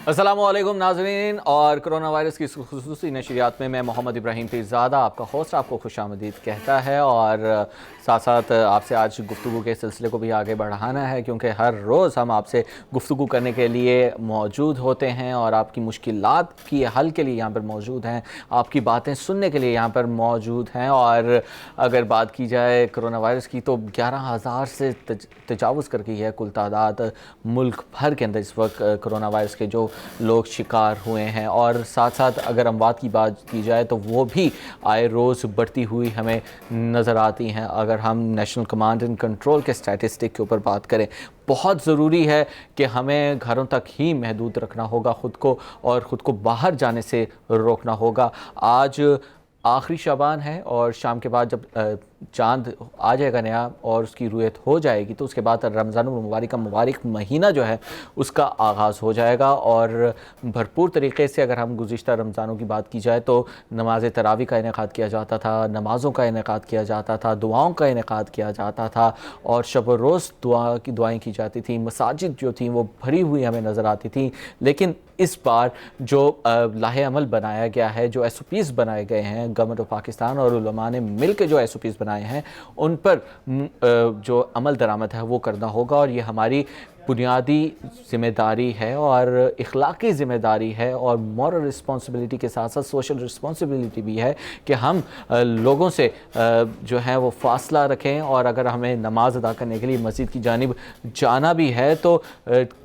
अस्सलामुअलैकुम नाज़रीन, और कोरोना वायरस की खुसूसी नशरियात में मैं मोहम्मद इब्राहिम पीरज़ादा आपका होस्ट आपको खुशामदीद कहता है। और साथ साथ आपसे आज गुफ्तगू के सिलसिले को भी आगे बढ़ाना है, क्योंकि हर रोज़ हम आपसे गुफ्तगू करने के लिए मौजूद होते हैं और आपकी मुश्किलात की हल के लिए यहाँ पर मौजूद हैं, आपकी बातें सुनने के लिए यहाँ पर मौजूद हैं। और अगर बात की जाए कोरोना वायरस की तो 11,000 से तजावुज़ कर गई है कुल तादाद मुल्क भर के अंदर इस वक्त कोरोना वायरस के जो लोग शिकार हुए हैं। और साथ साथ अगर अमवात की बात की जाए तो वो भी आए रोज़ बढ़ती हुई हमें नज़र आती हैं। अगर हम नेशनल कमांड एंड कंट्रोल के स्टैटिस्टिक के ऊपर बात करें, बहुत ज़रूरी है कि हमें घरों तक ही महदूद रखना होगा ख़ुद को, और ख़ुद को बाहर जाने से रोकना होगा। आज आखिरी शाबान है और शाम के बाद जब चांद आ जाएगा नया और उसकी रुयत हो जाएगी तो उसके बाद रमज़ान मुबारक का मुबारक महीना जो है उसका आगाज़ हो जाएगा। और भरपूर तरीक़े से अगर हम गुज़िश्ता रमज़ानों की बात की जाए तो नमाज तरावी का इनेकाद किया जाता था, नमाज़ों का इनेकाद किया जाता था, दुआओं का इनेकाद किया जाता था और शब रोज़ दुआएँ की जाती थी। मसाजिद जो थी वो भरी हुई हमें नज़र आती थी। लेकिन इस बार जो लाहे अमल बनाया गया है, जो SOPs बनाए गए हैं, गवर्नमेंट ऑफ पाकिस्तान और उलमा ने मिल के जो SOPs बनाए हैं उन पर जो अमल दरामद है वो करना होगा। और ये हमारी बुनियादी ज़िम्मेदारी है और इखलाकी ज़िम्मेदारी है और मॉरल रिस्पॉन्सिबिलिटी के साथ साथ सोशल रिस्पॉन्सिबिलिटी भी है कि हम लोगों से जो है वो फ़ासला रखें। और अगर हमें नमाज़ अदा करने के लिए मस्जिद की जानिब जाना भी है तो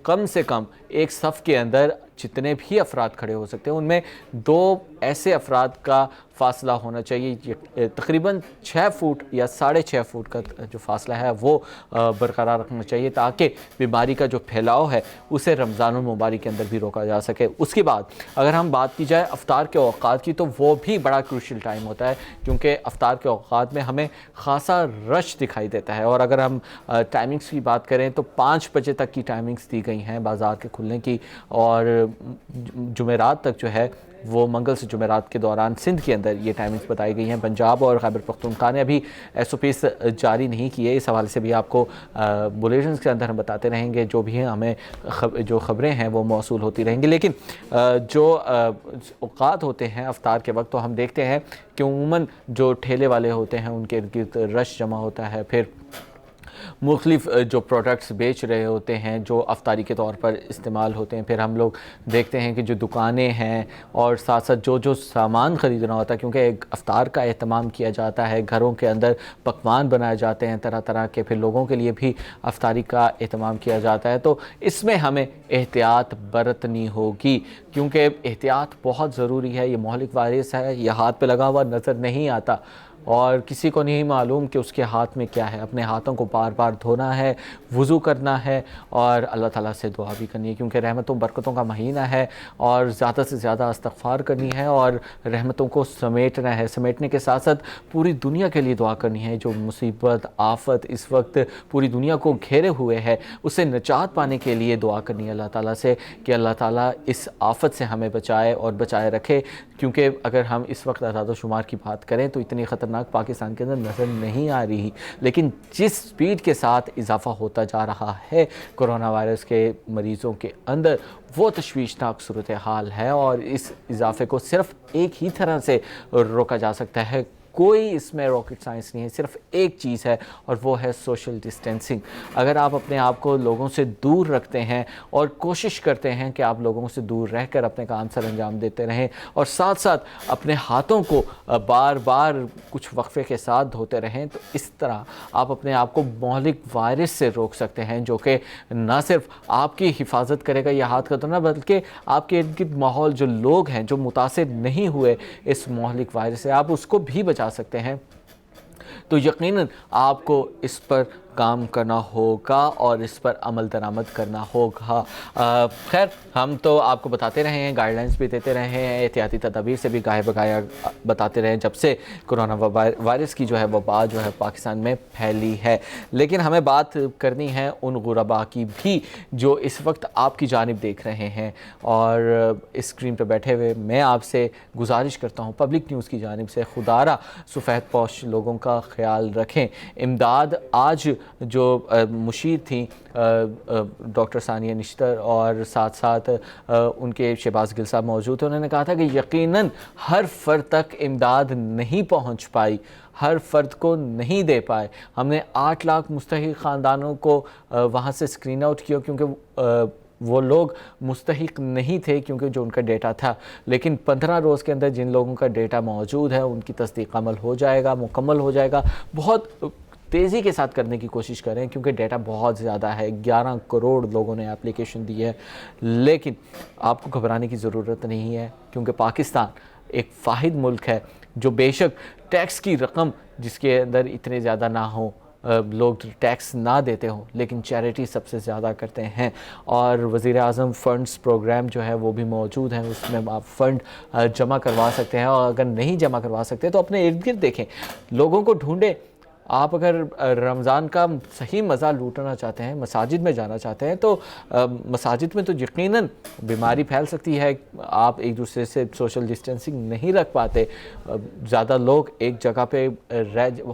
कम से कम एक सफ़ के अंदर जितने भी अफराद खड़े हो सकते हैं उनमें 2 ऐसे अफराद का फ़ासला होना चाहिए। तकरीबन 6 फुट या 6.5 फुट का जो फ़ासला है वो बरकरार रखना चाहिए, ताकि बीमारी का जो फैलाव है उसे रमज़ान मुबारक के अंदर भी रोका जा सके। उसके बाद अगर हम बात की जाए अफ्तार के औक़ात की तो वो भी बड़ा क्रूशियल टाइम होता है, क्योंकि अफ्तार के औक़ात में हमें ख़ासा रश दिखाई देता है। और अगर हम टाइमिंग्स की बात करें तो 5 बजे तक की टाइमिंग्स दी गई हैं बाज़ार के खुलने की, और जुमेरात तक जो है वो मंगल से जुमेरात के दौरान सिंध के अंदर ये टाइमिंग्स बताई गई हैं। पंजाब और खैबर पख्तूनख्वा ने अभी SOPs जारी नहीं किए। इस हवाले से भी आपको बुलेटिन्स के अंदर हम बताते रहेंगे, जो भी हैं हमें जो ख़बरें हैं वो मौसूल होती रहेंगी। लेकिन जो औक़ात होते हैं अफ्तार के वक्त तो हम देखते हैं कि उमूमन जो ठेले वाले होते हैं उनके इर्द गिर्द रश जमा होता है, फिर मुख्तलिफ़ जो प्रोडक्ट्स बेच रहे होते हैं जो अफ्तारी के तौर पर इस्तेमाल होते हैं, फिर हम लोग देखते हैं कि जो दुकानें हैं और साथ साथ जो सामान ख़रीदना होता है, क्योंकि एक अफ्तार का एहतमाम किया जाता है, घरों के अंदर पकवान बनाए जाते हैं तरह तरह के, फिर लोगों के लिए भी अफ्तारी का एहतमाम किया जाता है। तो इसमें हमें एहतियात बरतनी होगी, क्योंकि एहतियात बहुत ज़रूरी है। ये महलिक वायरस है, यह हाथ पे लगा हुआ नज़र नहीं आता और किसी को नहीं मालूम कि उसके हाथ में क्या है। अपने हाथों को बार बार धोना है, वज़ू करना है और अल्लाह ताला से दुआ भी करनी है, क्योंकि रहमतों बरकतों का महीना है और ज़्यादा से ज़्यादा इस्तग़फ़ार करनी है और रहमतों को समेटना है। समेटने के साथ साथ पूरी दुनिया के लिए दुआ करनी है। जो मुसीबत आफत इस वक्त पूरी दुनिया को घेरे हुए है उससे निजात पाने के लिए दुआ करनी है अल्लाह ताला से कि अल्लाह ताला इस आफत से हमें बचाए और बचाए रखे। क्योंकि अगर हम इस वक्त अदाद शुमार की बात करें तो इतनी ख़तरनाक पाकिस्तान के अंदर नज़र नहीं आ रही, लेकिन जिस स्पीड के साथ इजाफ़ा होता जा रहा है कोरोना वायरस के मरीज़ों के अंदर वो तशवीशनाक सूरत हाल है। और इस इजाफ़े को सिर्फ़ एक ही तरह से रोका जा सकता है, कोई इसमें रॉकेट साइंस नहीं है, सिर्फ एक चीज़ है और वो है सोशल डिस्टेंसिंग। अगर आप अपने आप को लोगों से दूर रखते हैं और कोशिश करते हैं कि आप लोगों से दूर रहकर अपने काम सर अंजाम देते रहें और साथ साथ अपने हाथों को बार बार कुछ वक्फे के साथ धोते रहें, तो इस तरह आप अपने आप को महलिक वायरस से रोक सकते हैं, जो कि ना सिर्फ आपकी हिफाजत करेगा यह हाथ का धोना, बल्कि आपके इर्द गिर्द माहौल जो लोग हैं जो मुतासिर नहीं हुए इस महलिक वायरस से, आप उसको भी बचा सकते हैं। तो यकीनन आपको इस पर काम करना होगा और इस पर अमल दरामद करना होगा। खैर, हम तो आपको बताते रहे हैं, गाइडलाइंस भी देते रहे हैं, एहतियाती तदाबीर से भी गाहे बगाया बताते रहे हैं जब से कोरोना वायरस की जो है वबा जो है पाकिस्तान में फैली है। लेकिन हमें बात करनी है उन गुरबा की भी जो इस वक्त आपकी जानिब देख रहे हैं और स्क्रीन पर बैठे हुए मैं आपसे गुजारिश करता हूँ पब्लिक न्यूज़ की जानिब से, खुदारा सफ़ेद पोश लोगों का ख्याल रखें। इमदाद आज जो मुशीर थी डॉक्टर सानिया निश्तर और साथ साथ उनके शहबाज गिल साहब मौजूद थे, उन्होंने कहा था कि यकीनन हर फर्द तक इमदाद नहीं पहुंच पाई, हर फर्द को नहीं दे पाए। हमने 8 लाख मुस्तहिक ख़ानदानों को वहाँ से स्क्रीन आउट किया क्योंकि वो लोग मुस्तहिक नहीं थे, क्योंकि जो उनका डेटा था। लेकिन 15 रोज़ के अंदर जिन लोगों का डेटा मौजूद है उनकी तस्दीक अमल हो जाएगा, मुकम्मल हो जाएगा। बहुत तेज़ी के साथ करने की कोशिश करें क्योंकि डेटा बहुत ज़्यादा है। 11 करोड़ लोगों ने एप्लीकेशन दी है। लेकिन आपको घबराने की ज़रूरत नहीं है क्योंकि पाकिस्तान एक वाहिद मुल्क है जो बेशक टैक्स की रकम जिसके अंदर इतने ज़्यादा ना हो, लोग टैक्स ना देते हों, लेकिन चैरिटी सबसे ज़्यादा करते हैं। और वज़ीर आज़म फ़ंड्स प्रोग्राम जो है वो भी मौजूद है, उसमें आप फ़ंड जमा करवा सकते हैं। और अगर नहीं जमा करवा सकते तो अपने इर्द गिर्द देखें, लोगों को ढूंढें। आप अगर रमज़ान का सही मज़ा लूटना चाहते हैं, मसाजिद में जाना चाहते हैं, तो मसाजिद में तो यकीनन बीमारी फैल सकती है। आप एक दूसरे से सोशल डिस्टेंसिंग नहीं रख पाते, ज़्यादा लोग एक जगह पे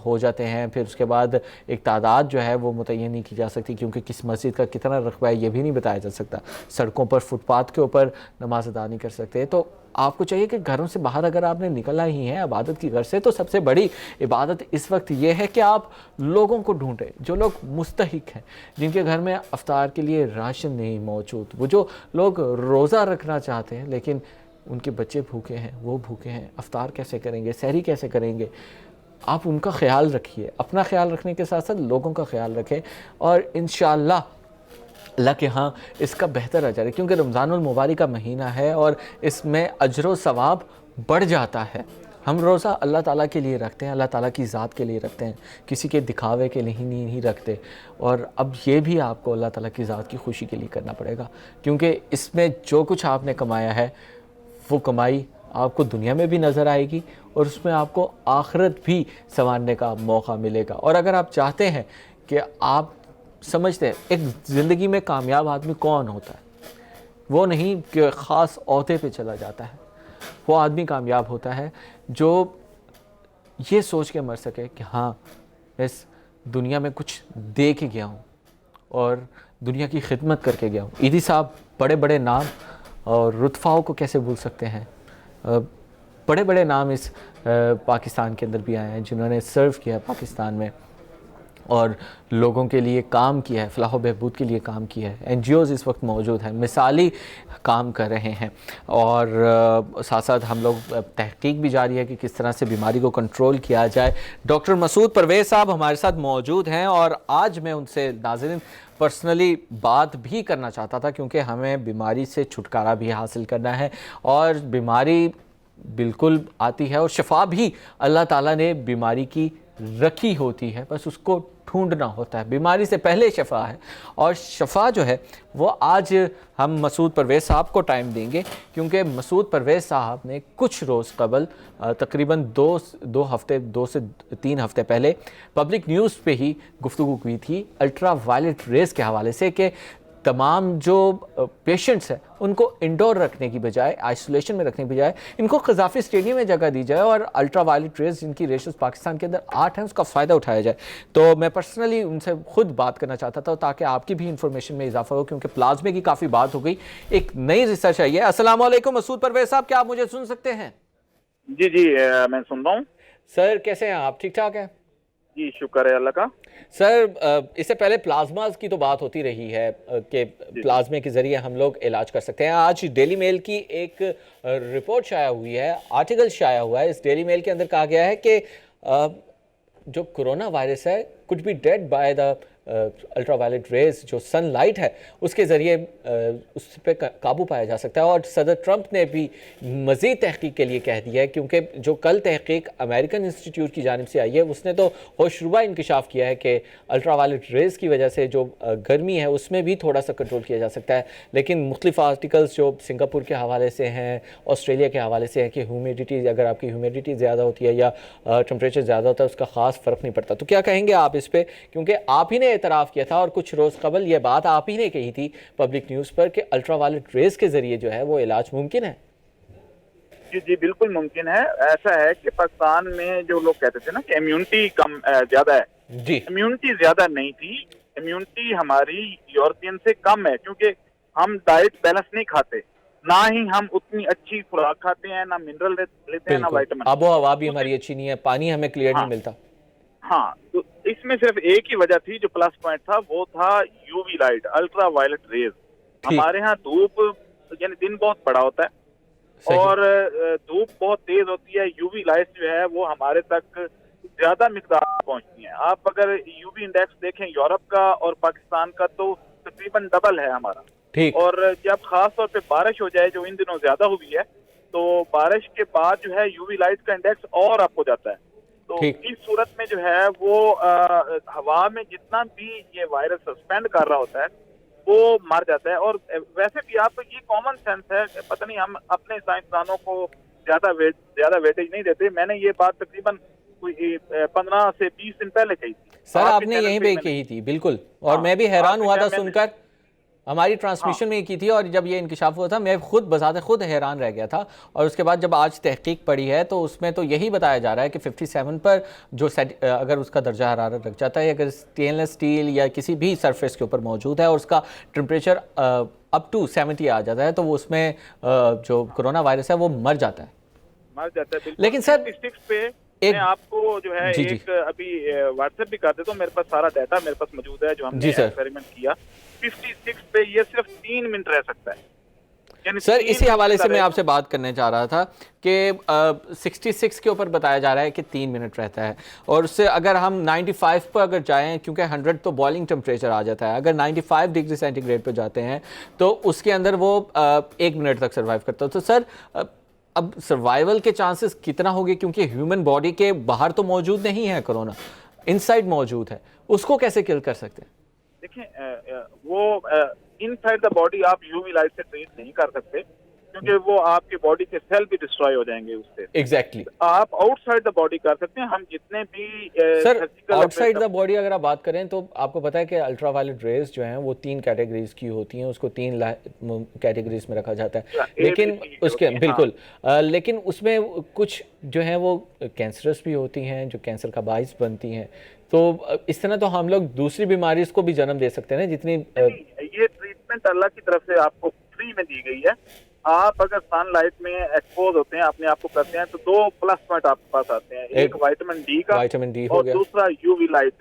हो जाते हैं, फिर उसके बाद एक तादाद जो है वो मुतय्यन नहीं की जा सकती क्योंकि किस मस्जिद का कितना रकबा है ये भी नहीं बताया जा सकता। सड़कों पर फुटपाथ के ऊपर नमाज अदा नहीं कर सकते। तो आपको चाहिए कि घरों से बाहर अगर आपने निकलना ही है इबादत की घर से, तो सबसे बड़ी इबादत इस वक्त ये है कि आप लोगों को ढूंढें जो लोग मुस्तहिक हैं, जिनके घर में अफ्तार के लिए राशन नहीं मौजूद, वो जो लोग रोज़ा रखना चाहते हैं लेकिन उनके बच्चे भूखे हैं, वो भूखे हैं, अफ्तार कैसे करेंगे, सहरी कैसे करेंगे। आप उनका ख्याल रखिए, अपना ख्याल रखने के साथ साथ लोगों का ख्याल रखें और इंशाअल्लाह अल्लाह के हाँ इसका बेहतर अजर है क्योंकि रमज़ानुल मुबारक का महीना है और इसमें अजर व सवाब बढ़ जाता है। हम रोज़ा अल्लाह ताला के लिए रखते हैं, अल्लाह ताला की ज़ात के लिए रखते हैं, किसी के दिखावे के लिए नहीं रखते। और अब ये भी आपको अल्लाह ताला की ज़ात की खुशी के लिए करना पड़ेगा क्योंकि इसमें जो कुछ आपने कमाया है वो कमाई आपको दुनिया में भी नज़र आएगी और उसमें आपको आखिरत भी संवारने का मौका मिलेगा। और अगर आप चाहते हैं कि आप समझते हैं एक ज़िंदगी में कामयाब आदमी कौन होता है, वो नहीं कि ख़ास ओहदे पे चला जाता है, वो आदमी कामयाब होता है जो ये सोच के मर सके कि हाँ मैं इस दुनिया में कुछ दे के गया हूँ और दुनिया की खिदमत करके गया हूँ। ईदी साहब बड़े बड़े नाम और रुतफ़ाओं को कैसे भूल सकते हैं, बड़े बड़े नाम इस पाकिस्तान के अंदर भी आए हैं जिन्होंने सर्व किया पाकिस्तान में और लोगों के लिए काम किया है, फलाह बहबूद के लिए काम किया है। NGOs इस वक्त मौजूद हैं, मिसाली काम कर रहे हैं और साथ साथ हम लोग तहकीक भी जारी है कि किस तरह से बीमारी को कंट्रोल किया जाए। डॉक्टर मसूद परवेज़ साहब हमारे साथ मौजूद हैं और आज मैं उनसे नाज़रीन पर्सनली बात भी करना चाहता था क्योंकि हमें बीमारी से छुटकारा भी हासिल करना है और बीमारी बिल्कुल आती है और शफा भी अल्लाह ताला ने बीमारी की रखी होती है, बस उसको ढूंढना होता है। बीमारी से पहले शफा है और शफा जो है वो आज हम मसूद परवेज़ साहब को टाइम देंगे क्योंकि मसूद परवेज़ साहब ने कुछ रोज़ कबल तकरीबन दो से तीन हफ्ते पहले पब्लिक न्यूज़ पे ही गुफ्तगू की थी अल्ट्रा वायलेट रेज़ के हवाले से कि तमाम जो पेशेंट्स हैं उनको इंडोर रखने की बजाय, आइसोलेशन में रखने की बजाय इनको क़ज़ाफ़ी स्टेडियम में जगह दी जाए और अल्ट्रा वायलेट रेज़ जिनकी रेशेस पाकिस्तान के अंदर 8 हैं उसका फ़ायदा उठाया जाए। तो मैं पर्सनली उनसे खुद बात करना चाहता था ताकि आपकी भी इंफॉर्मेशन में इजाफा हो क्योंकि प्लाज्मे की काफ़ी बात हो गई, एक नई रिसर्च आई है। अस्सलाम वालेकुम मसूद परवेज़ साहब, क्या आप मुझे सुन सकते हैं? जी जी मैं सुन रहा हूँ। सर कैसे हैं आप, ठीक ठाक हैं? जी शुक्र है अल्लाह का। सर इससे पहले प्लाज्माज की तो बात होती रही है कि प्लाज्मे के ज़रिए हम लोग इलाज कर सकते हैं। आज डेली मेल की एक रिपोर्ट शाया हुई है, आर्टिकल शाया हुआ है। इस डेली मेल के अंदर कहा गया है कि जो कोरोना वायरस है could be dead by the ultra violet rays, जो सनलाइट है उसके ज़रिए उस पर काबू पाया जा सकता है। और सदर ट्रंप ने भी मज़ीद तहकीक के लिए कह दिया है क्योंकि जो कल तहकीक अमेरिकन इंस्टीट्यूट की जानिब से आई है उसने तो होशरुबा इंकशाफ किया है कि अल्ट्रा वायलेट रेज की वजह से जो गर्मी है उसमें भी थोड़ा सा कंट्रोल किया जा सकता है। लेकिन मुख्तलिफ आर्टिकल्स जो सिंगापुर के हवाले से हैं, ऑस्ट्रेलिया के हवाले से हैं कि ह्यूमिडिटी, अगर आपकी ह्यूमिडिटी ज़्यादा होती है या टेम्परेचर ज़्यादा होता है उसका ख़ास फ़र्क नहीं पड़ता। तो क्या कहेंगे आप इस पर, क्योंकि आप ही ने एतराफ़ किया था और कुछ रोज़ कबल ये बात आप ही ने कही थी पब्लिक न्यूज़ पर कि अल्ट्रा वायलेट रेज के ज़रिए जो है वो इलाज मुमकिन है? जी जी बिल्कुल मुमकिन है। ऐसा है कि पाकिस्तान में जो लोग कहते थे ना कि इम्यूनिटी कम ज़्यादा है, जी इम्यूनिटी ज्यादा नहीं थी। इम्यूनिटी हमारी यूरोपियन से कम है, क्योंकि हम डाइट बैलेंस नहीं खाते, ना ही हम उतनी अच्छी खुराक खाते हैं, ना मिनरल लेते हैं, ना बिल्कुल, विटामिन। आबो हवा भी उस हमारी अच्छी नहीं है, पानी हमें क्लियर नहीं हाँ मिलता। हाँ, तो इसमें सिर्फ एक ही वजह थी जो प्लस पॉइंट था, वो था UV light, ultra violet rays. ठीक, हमारे यहाँ धूप यानी दिन बहुत बड़ा होता है, सही, और धूप बहुत तेज होती है। यूवी लाइट जो है वो हमारे तक ज्यादा मिकदार में पहुंचती है। आप अगर यूवी इंडेक्स देखें यूरोप का और पाकिस्तान का, तो तकरीबन डबल है हमारा। ठीक, और जब खास तौर पे बारिश हो जाए, जो इन दिनों ज्यादा हुई है, तो बारिश के बाद जो है यूवी लाइट का इंडेक्स और अप हो जाता है। तो ठीक। इस सूरत में जो है वो हवा में जितना भी ये वायरस सस्पेंड कर रहा होता है वो मर जाता है। और वैसे भी आप ये कॉमन सेंस है, पता नहीं हम अपने साइंसदानों को ज्यादा वेटेज नहीं देते। मैंने ये बात तकरीबन कोई 15 से 20 दिन पहले कही थी सर आपके आपने चैनल यहीं पे पे मैंने। कही थी, बिल्कुल, और हाँ, मैं भी हैरान आपके हुआ था चैनल में। सुनकर। हमारी हाँ ट्रांसमिशन में की थी, और जब ये इंकशाफ हुआ था मैं खुद बज़ाते खुद हैरान रह गया था। और उसके बाद जब आज तहकीक पड़ी है तो उसमें तो यही बताया जा रहा है कि 57 पर जो अगर उसका दर्जा हरारत लग जाता है, अगर स्टेनलेस स्टील या किसी भी सरफेस के ऊपर मौजूद है और उसका टेम्परेचर अप टू 70 आ जाता है, तो वो उसमें जो कोरोना वायरस है वो मर जाता है। मर जाता है बिल्कुल। लेकिन सर 56 पे एक, मैं आपको जो है जी जी एक अभी व्हाट्सएप भी कर देता हूँ, मेरे पास सारा डाटा मेरे पास मौजूद है जो हमने जी सर, एक्सपेरिमेंट किया। 56 पे ये सिर्फ 3 मिनट रह सकता है, यानी सर 3 इसी मिनट हवाले का से मैं रहेगा। आपसे बात करने जा रहा था कि 66 के ऊपर बताया जा रहा है कि 3 मिनट रहता है, और उससे अगर हम 95 पर अगर जाएं, क्योंकि 100 तो बॉइलिंग टेम्परेचर आ जाता है, अगर 95 डिग्री सेंटीग्रेड पर जाते हैं तो उसके अंदर वो 1 मिनट तक सर्वाइव करता है। तो सर अब सर्वाइवल के चांसेस कितना होंगे, क्योंकि ह्यूमन बॉडी के बाहर तो मौजूद नहीं है कोरोना, इनसाइड मौजूद है, उसको कैसे किल कर सकते हैं? देखिए वो इनसाइड द बॉडी आप यूवी लाइट से ट्रीट नहीं कर सकते, क्योंकि वो आपके बॉडी के सेल भी डिस्ट्रॉय हो जाएंगे उससे। एग्जैक्टली, आप आउटसाइड द बॉडी कर सकते हैं। हम जितने भी sir surgical outside the body अगर आप बात करें तो आपको पता है कि अल्ट्रा वायलेट रेज जो हैं वो 3 कैटेगरीज की होती हैं, उसको 3 कैटेगरीज में रखा जाता है, लेकिन उसके बिल्कुल लेकिन उसमें कुछ जो हैं वो कैंसरस भी होती हैं, जो कैंसर का बाइस बनती हैं। तो इस तरह तो हम लोग दूसरी बीमारी को भी जन्म दे सकते हैं ना, जितनी ये ट्रीटमेंट अल्लाह की तरफ से आपको फ्री में दी गई है। आप अगर सनलाइट में एक्सपोज होते हैं, अपने आप को करते हैं, तो 2 प्लस पॉइंट आपके पास आते हैं, एक विटामिन डी का विटामिन डी हो और गया, दूसरा यूवी लाइट।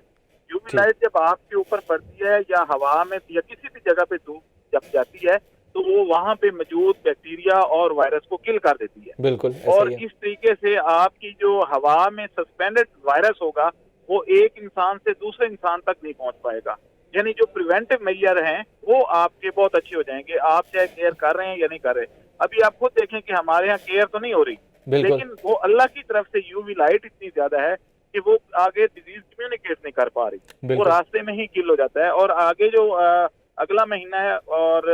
यूवी ठीक, लाइट जब आपके ऊपर पड़ती है या हवा में या किसी भी जगह पे धूप जब जाती है, तो वो वहां पे मौजूद बैक्टीरिया और वायरस को किल कर देती है। बिल्कुल और ऐसा ही इस तरीके से आपकी जो हवा में सस्पेंडेड वायरस होगा वो एक इंसान से दूसरे इंसान तक नहीं पहुंच पाएगा। यानी जो प्रिवेंटिव मेजर हैं वो आपके बहुत अच्छे हो जाएंगे, आप चाहे केयर कर रहे हैं या नहीं कर रहे। अभी आप खुद देखें कि हमारे यहाँ केयर तो नहीं हो रही, बिल्कुल, लेकिन वो अल्लाह की तरफ से यूवी लाइट इतनी ज्यादा है कि वो आगे डिजीज कम्युनिकेट नहीं कर पा रही, वो बिल्कुल, रास्ते में ही किल हो जाता है। और आगे जो अगला महीना है और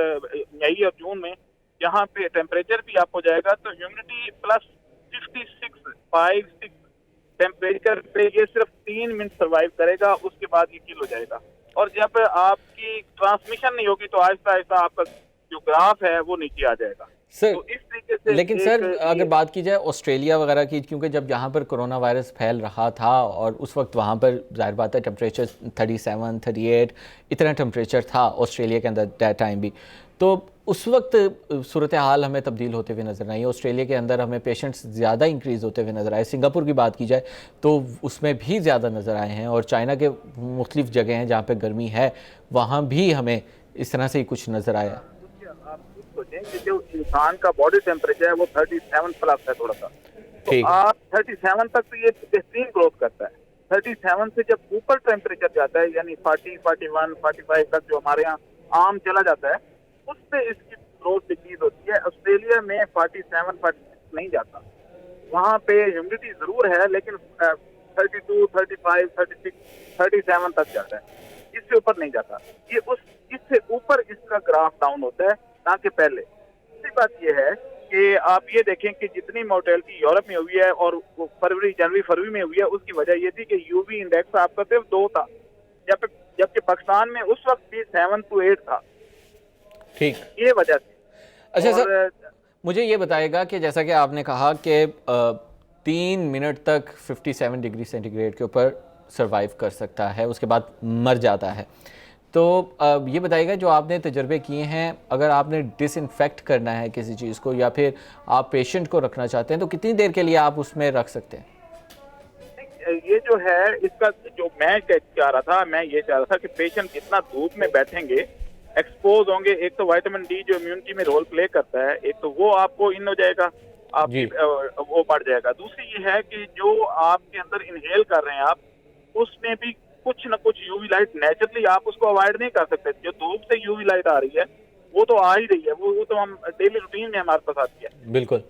मई और जून में यहाँ पे टेम्परेचर भी अप हो जाएगा, तो ह्यूमिडिटी प्लस 56 टेम्परेचर पे ये सिर्फ 3 मिनट सर्वाइव करेगा, उसके बाद ये किल हो जाएगा। और जब आपकी ट्रांसमिशन नहीं होगी तो आहिस्ता आहिस्ता आपका जो ग्राफ है वो नीचे आ जाएगा। सर तो इस तरीके से लेकिन सर अगर बात की जाए ऑस्ट्रेलिया वगैरह की, क्योंकि जब यहाँ पर कोरोना वायरस फैल रहा था और उस वक्त वहाँ पर जाहिर बात है टेम्परेचर 37 38 इतना टेम्परेचर था ऑस्ट्रेलिया के अंदर दैट टाइम भी, तो उस वक्त सूरत हाल हमें तब्दील होते हुए नज़र नहीं आई। ऑस्ट्रेलिया के अंदर हमें पेशेंट्स ज़्यादा इंक्रीज़ होते हुए नज़र आए। सिंगापुर की बात की जाए तो उसमें भी ज़्यादा नज़र आए हैं, और चाइना के मुख्तलिफ़ जगह हैं जहाँ पर गर्मी है, वहाँ भी हमें इस तरह से ही कुछ नज़र आया। आप खुद सोचें कि जो इंसान का बॉडी टेम्परेचर है वो 37 प्लस है थोड़ा सा, तो ठीक, आप 37 तक तो ये बेहतरीन ग्रोथ करता है। 37 से जब ऊपर टेम्परेचर जाता है, यानी 40 41 45 तक जो हमारे यहाँ आम चला जाता है, उस पे इसकी ग्रोथ डिक्रीज होती है। ऑस्ट्रेलिया में 47 46 नहीं जाता, वहाँ पे ह्यूमिडिटी जरूर है लेकिन 32 35 36 37 तक जाता है, इससे ऊपर नहीं जाता। ये इससे ऊपर इसका ग्राफ डाउन होता है ना कि पहले। दूसरी बात ये है कि आप ये देखें कि जितनी मोर्टेलिटी यूरोप में हुई है और जनवरी फरवरी में हुई है, उसकी वजह ये थी कि यूवी इंडेक्स आपका सिर्फ 2 था, जबकि पाकिस्तान में उस वक्त भी 7 to 8 था। ठीक, ये वजह थी। अच्छा सर मुझे ये बताएगा कि जैसा कि आपने कहा कि 3 मिनट तक 57 डिग्री सेंटीग्रेड के ऊपर सरवाइव कर सकता है, उसके बाद मर जाता है। तो ये बताइएगा, जो आपने तजर्बे किए हैं, अगर आपने डिसइंफेक्ट करना है किसी चीज़ को या फिर आप पेशेंट को रखना चाहते हैं तो कितनी देर के लिए आप उसमें रख सकते हैं? ये जो है इसका जो मैं चाह रहा था, मैं ये चाह रहा था कि पेशेंट जितना धूप में बैठेंगे, एक्सपोज होंगे, एक तो विटामिन डी जो इम्यूनिटी में रोल प्ले करता है, एक तो वो आपको इन हो जाएगा, आपकी वो बढ़ जाएगा। दूसरी ये है कि जो आपके अंदर इनहेल कर रहे हैं आप, उसमें भी कुछ न कुछ यूवी लाइट नेचुरली आप उसको अवॉइड नहीं कर सकते। जो धूप से यूवी लाइट आ रही है वो तो आ ही रही है, वो तो हम डेली रूटीन में हमारे पास आती है। बिल्कुल।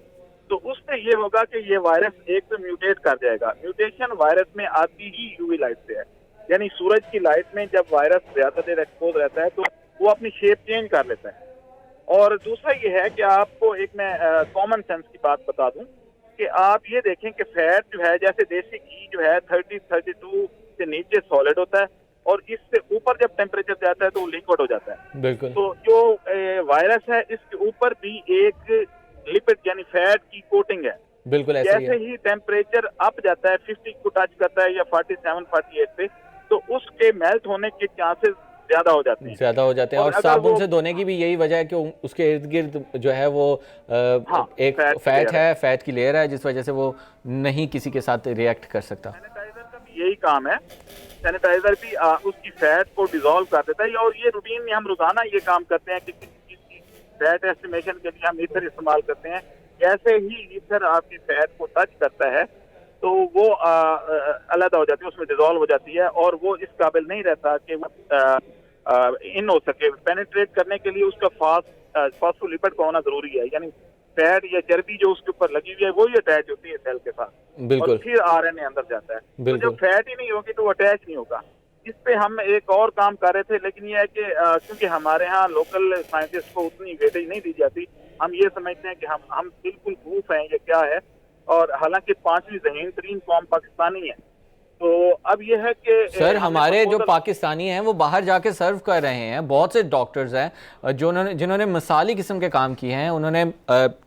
तो उससे ये होगा कि ये वायरस एक तो म्यूटेट कर जाएगा। म्यूटेशन वायरस में आती ही यूवी लाइट से है, यानी सूरज की लाइट में जब वायरस ज्यादा देर एक्सपोज रहता है तो वो अपनी शेप चेंज कर लेता है। और दूसरा ये है कि आपको एक मैं कॉमन सेंस की बात बता दूं कि आप ये देखें कि फैट जो है, जैसे देसी घी जो है 30-32 से नीचे सॉलिड होता है और इससे ऊपर जब टेम्परेचर जाता है तो वो लिक्विड हो जाता है। बिल्कुल। तो जो वायरस है इसके ऊपर भी एक लिपिड यानी फैट की कोटिंग है। बिल्कुल ऐसे जैसे ही टेम्परेचर अप जाता है, 50 को टच करता है या 47-48 पे, तो उसके मेल्ट होने के चांसेस ज्यादा हो जाते हैं। और साबुन से धोने की भी यही वजह है कि उसके इर्द गिर्द जो है वो एक फैट की लेयर है, जिस वजह से वो नहीं किसी के साथ रिएक्ट कर सकता। सैनिटाइजर का भी यही काम है, सैनिटाइजर भी उसकी फैट को डिसॉल्व कर देता है। और ये रूटीन में हम रोजाना ये काम करते हैं कि किसी चीज की फैट एस्टिमेशन के लिए हम ईथर इस्तेमाल करते हैं। जैसे ही ईथर आपकी फैट को टच करता है तो वो अलग हो जाती है, उसमें डिसॉल्व हो जाती है और वो इस काबिल नहीं रहता कि वो इन हो सके। पेनिट्रेट करने के लिए उसका फॉस्फोलिपिड का होना जरूरी है, यानी फैट या चर्बी जो उसके ऊपर लगी हुई है वो ही अटैच होती है सेल के साथ और फिर आरएनए अंदर जाता है। तो जब फैट ही नहीं होगी तो वो अटैच नहीं होगा। इस पे हम एक और काम कर रहे थे, लेकिन ये है कि क्योंकि हमारे यहाँ लोकल साइंटिस्ट को उतनी वेटेज नहीं दी जाती, हम ये समझते हैं कि हम बिल्कुल प्रूफ हैं ये क्या है। और हालांकि 5वीं ज़हीन तरीन कौम पाकिस्तानी है। तो अब ये है कि सर हमारे जो पाकिस्तानी हैं वो बाहर जाके सर्व कर रहे हैं। बहुत से डॉक्टर्स हैं जिन्होंने मिसाली किस्म के काम किए हैं। उन्होंने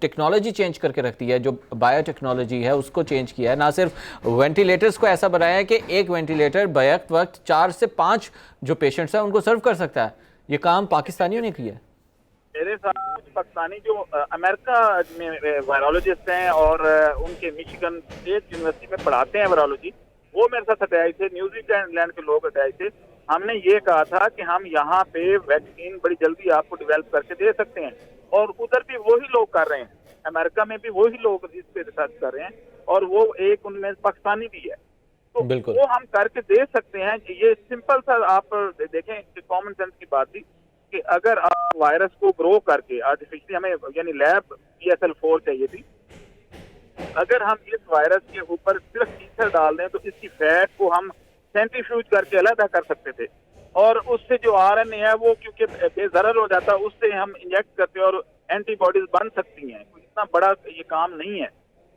टेक्नोलॉजी चेंज करके रख दी है, जो बायोटेक्नोलॉजी है उसको चेंज किया है। ना सिर्फ वेंटिलेटर्स को ऐसा बनाया है कि एक वेंटिलेटर बैक वक्त 4 से 5 जो पेशेंट्स हैं उनको सर्व कर सकता है। ये काम पाकिस्तानियों ने किया है। मेरे साथ कुछ पाकिस्तानी जो अमेरिका में वायरोलॉजिस्ट हैं और उनके मिशिगन स्टेट यूनिवर्सिटी में पढ़ाते हैं वायरोलॉजी, वो मेरे साथ अटैच थे। न्यूजीलैंड के लोग अटैच थे। हमने ये कहा था कि हम यहाँ पे वैक्सीन बड़ी जल्दी आपको डेवलप करके दे सकते हैं और उधर भी वही लोग कर रहे हैं। अमेरिका में भी वही लोग इस पे रिसर्च कर रहे हैं और वो एक उनमें पाकिस्तानी भी है। तो वो हम करके दे सकते हैं। ये सिंपल सा आप देखें कि कॉमन सेंस की बात थी कि अगर आप वायरस को ग्रो करके आर्टिफिशियली, हमें यानी लैब BSL-4 चाहिए थी, अगर हम इस वायरस के ऊपर सिर्फ ईथर डाल दें तो इसकी फैट को हम सेंट्रीफ्यूज करके अलग कर सकते थे और उससे जो आरएनए है वो क्योंकि बेजरर हो जाता है, उससे हम इंजेक्ट करते हैं और एंटीबॉडीज बन सकती हैं। इतना बड़ा ये काम नहीं है।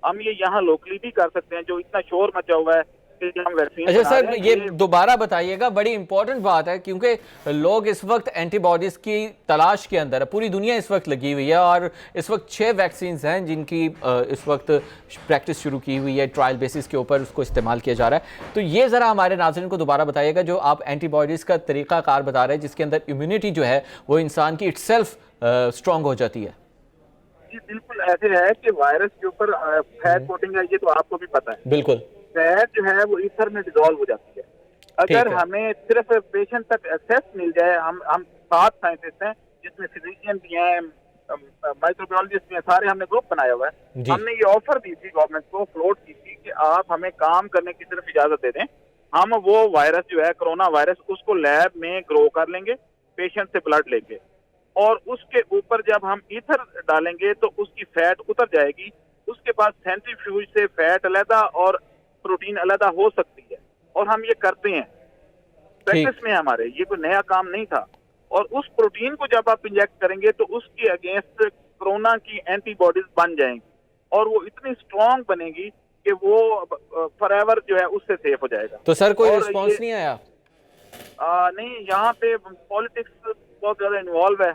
हम ये यहाँ लोकली भी कर सकते हैं। जो इतना शोर मचा हुआ है कि हम वैक्सीन, अच्छा सर ये दोबारा बताइएगा, बड़ी इंपॉर्टेंट बात है क्योंकि लोग इस वक्त एंटीबॉडीज की तलाश के अंदर है। पूरी दुनिया इस वक्त लगी हुई है और इस वक्त 6 वैक्सीन हैं जिनकी इस वक्त प्रैक्टिस शुरू की हुई है, ट्रायल बेसिस के ऊपर उसको इस्तेमाल किया जा रहा है। तो ये ज़रा हमारे नाज़रीन को दोबारा बताइएगा, जो आप एंटीबॉडीज़ का तरीक़ाकार बता रहे हैं जिसके अंदर इम्यूनिटी जो है वो इंसान की इटसेल्फ स्ट्रॉन्ग हो जाती है। जी बिल्कुल ऐसे है कि वायरस के ऊपर फैट कोटिंग है, ये तो आपको भी पता है। बिल्कुल। फैट जो है वो ईथर में डिसॉल्व हो जाती है। अगर हमें सिर्फ पेशेंट तक एक्सेस मिल जाए, हम 7 साइंटिस्ट हैं जिसमें फिजिशियन भी हैं, माइक्रोबायोलॉजिस्ट भी हैं, सारे हमने ग्रुप बनाया हुआ है। हमने ये ऑफर दी थी गवर्नमेंट को, फ्लोट की थी कि आप हमें काम करने की सिर्फ इजाजत दे दें, हम वो वायरस जो है कोरोना वायरस उसको लैब में ग्रो कर लेंगे पेशेंट से ब्लड लेके, और उसके ऊपर जब हम ईथर डालेंगे तो उसकी फैट उतर जाएगी। उसके बाद सेंट्रीफ्यूज से फैट अलग और प्रोटीन अलग हो सकती है और हम ये करते हैं प्रैक्टिस में। हमारे ये कोई नया काम नहीं था। और उस प्रोटीन को जब आप इंजेक्ट करेंगे तो उसके अगेंस्ट कोरोना की एंटीबॉडीज बन जाएंगी और वो इतनी स्ट्रांग बनेगी कि वो फॉरएवर जो है उससे सेफ हो जाएगा। तो सर कोई रिस्पांस नहीं आया? नहीं, यहाँ पे पॉलिटिक्स बहुत ज्यादा इन्वॉल्व है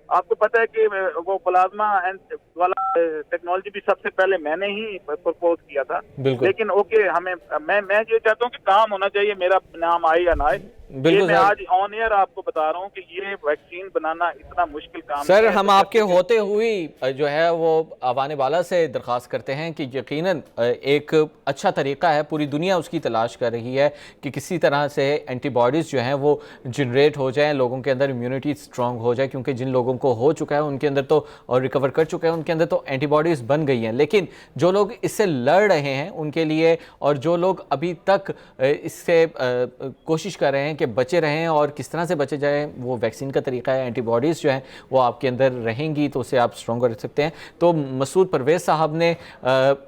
आपको पता है कि वो प्लाज्मा एंड वाला टेक्नोलॉजी भी सबसे पहले मैंने ही प्रपोज किया था। बिल्कुल लेकिन ओके, हमें मैं ये चाहता हूँ कि काम होना चाहिए, मेरा नाम आए या ना आए। ये बिल्कुल मैं सर। आज ऑन एयर आपको बता रहा हूँ कि ये वैक्सीन बनाना इतना मुश्किल काम सर नहीं है। हम तो आपके जैसे होते हुए जो है वो आवाने वाला से दरख्वास्त करते हैं कि यकीनन एक अच्छा तरीका है, पूरी दुनिया उसकी तलाश कर रही है कि किसी तरह से एंटीबॉडीज़ जो हैं वो जनरेट हो जाएं, लोगों के अंदर इम्यूनिटी स्ट्रांग हो जाए, क्योंकि जिन लोगों को हो चुका है उनके अंदर तो, और रिकवर कर चुके हैं उनके अंदर तो एंटीबॉडीज़ बन गई हैं। लेकिन जो लोग इससे लड़ रहे हैं उनके लिए, और जो लोग अभी तक इससे कोशिश कर रहे हैं कि बचे रहें और किस तरह से बचे जाएँ, वो वैक्सीन का तरीका है। एंटीबॉडीज़ जो हैं वो आपके अंदर रहेंगी तो उसे आप स्ट्रॉन्गर रख सकते हैं। तो मसूद परवेज़ साहब ने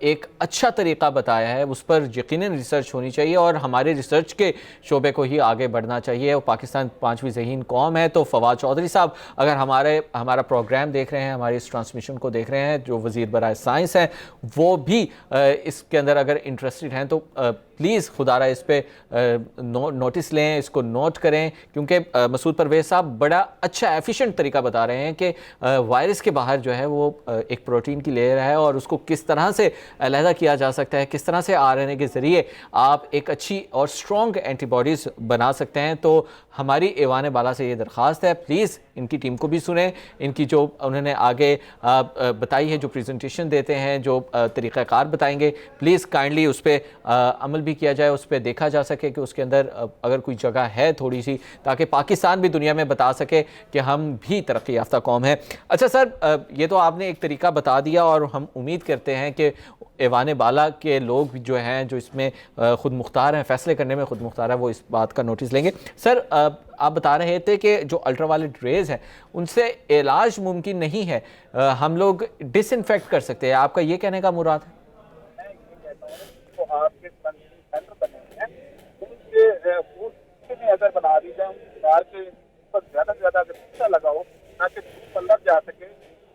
एक अच्छा तरीका बताया है, उस पर यकीनन रिसर्च होनी चाहिए और हमारे रिसर्च के शोबे को ही आगे बढ़ना चाहिए। और पाकिस्तान 5वीं ज़हीन कौम है, तो फवाद चौधरी साहब अगर हमारा प्रोग्राम देख रहे हैं, हमारी इस ट्रांसमिशन को देख रहे हैं, जो वज़ीर बराए साइंस हैं, वो भी इसके अंदर अगर इंटरेस्टेड हैं तो प्लीज़ खुदारा इस पर नोटिस लें, इसको नोट करें, क्योंकि मसूद परवेज़ साहब बड़ा अच्छा एफिशिएंट तरीका बता रहे हैं कि वायरस के बाहर जो है वो एक प्रोटीन की लेयर है और उसको किस तरह से अलहदा किया जा सकता है, किस तरह से आरएनए के ज़रिए आप एक अच्छी और स्ट्रॉन्ग एंटीबॉडीज़ बना सकते हैं। तो हमारी ऐवान बाला से ये दरख्वास्त है, प्लीज़ इनकी टीम को भी सुने, इनकी जो उन्होंने आगे बताई है, जो प्रेजेंटेशन देते हैं, जो तरीक़ाकार बताएंगे, प्लीज़ काइंडली उस पर अमल भी किया जाए, उस पर देखा जा सके कि उसके अंदर अगर कोई जगह है थोड़ी सी, ताकि पाकिस्तान भी दुनिया में बता सके कि हम भी तरक्की याफ्ता कौम है। अच्छा सर, ये तो आपने एक तरीका बता दिया और हम उम्मीद करते हैं कि ऐवान बाला के लोग जो हैं, जो इसमें ख़ुद मुख्तार हैं, फ़ैसले करने में ख़ुद मुख्तार है, वो इस बात का नोटिस लेंगे। सर आप बता रहे थे कि जो अल्ट्रावायलेट रेज़ हैं उनसे इलाज मुमकिन नहीं है, हम लोग डिसइंफेक्ट कर सकते हैं, आपका ये कहने का मुराद है? तो आपके सेंटर बने हैं, उनके में अगर बना दी जाए, उनकी दीवार के ऊपर ज़्यादा से ज़्यादा अगर शीशा लगाओ ताकि अंदर जा सके,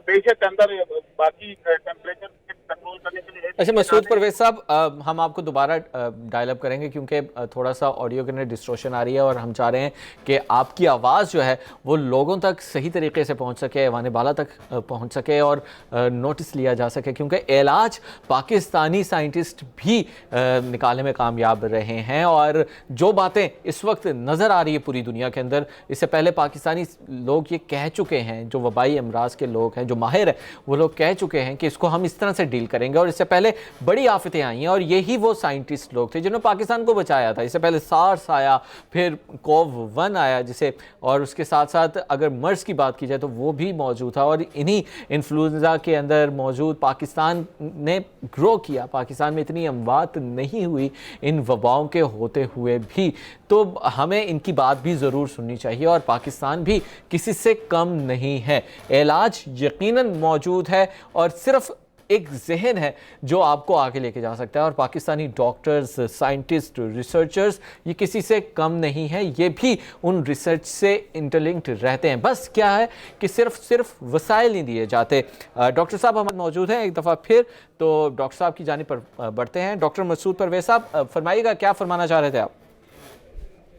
बेशक अंदर बाकी टेम्परेचर कंट्रोल करने के लिए। अच्छा मसूद परवेज़ साहब, हम आपको दोबारा डायल अप करेंगे क्योंकि थोड़ा सा ऑडियो के अंदर डिस्टॉर्शन आ रही है और हम चाह रहे हैं कि आपकी आवाज़ जो है वो लोगों तक सही तरीके से पहुंच सके, ऐवान बाला तक पहुंच सके और नोटिस लिया जा सके, क्योंकि इलाज पाकिस्तानी साइंटिस्ट भी निकालने में कामयाब रहे हैं। और जो बातें इस वक्त नज़र आ रही है पूरी दुनिया के अंदर, इससे पहले पाकिस्तानी लोग ये कह चुके हैं, जो वबाई अमराज के लोग हैं, जो माहिर हैं, वो लोग कह चुके हैं कि इसको हम इस तरह से डील करेंगे। और इससे पहले बड़ी आफतें आई हैं और यही वो साइंटिस्ट लोग थे जिन्होंने पाकिस्तान को बचाया था। इससे पहले सार्स आया, फिर कोव-1 आया जिसे, और उसके साथ साथ अगर मर्स की बात की जाए तो वो भी मौजूद था। और इन्हीं इन्फ्लुएंजा के अंदर मौजूद पाकिस्तान ने ग्रो किया, पाकिस्तान में इतनी अमवात नहीं हुई इन वबाओं के होते हुए भी। तो हमें इनकी बात भी ज़रूर सुननी चाहिए और पाकिस्तान भी किसी से कम नहीं है। इलाज यकीनन मौजूद है और सिर्फ एक जहन है जो आपको आगे लेके जा सकता है। और पाकिस्तानी डॉक्टर्स, साइंटिस्ट, रिसर्चर्स ये किसी से कम नहीं है, ये भी उन रिसर्च से इंटरलिंक्ड रहते हैं। बस क्या है कि सिर्फ वसाइल नहीं दिए जाते। डॉक्टर साहब हमारे मौजूद हैं एक दफ़ा फिर, तो डॉक्टर साहब की जानिब पर बढ़ते हैं। डॉक्टर मसूद परवेज़ साहब, फरमाइएगा क्या फरमाना चाह रहे थे आप?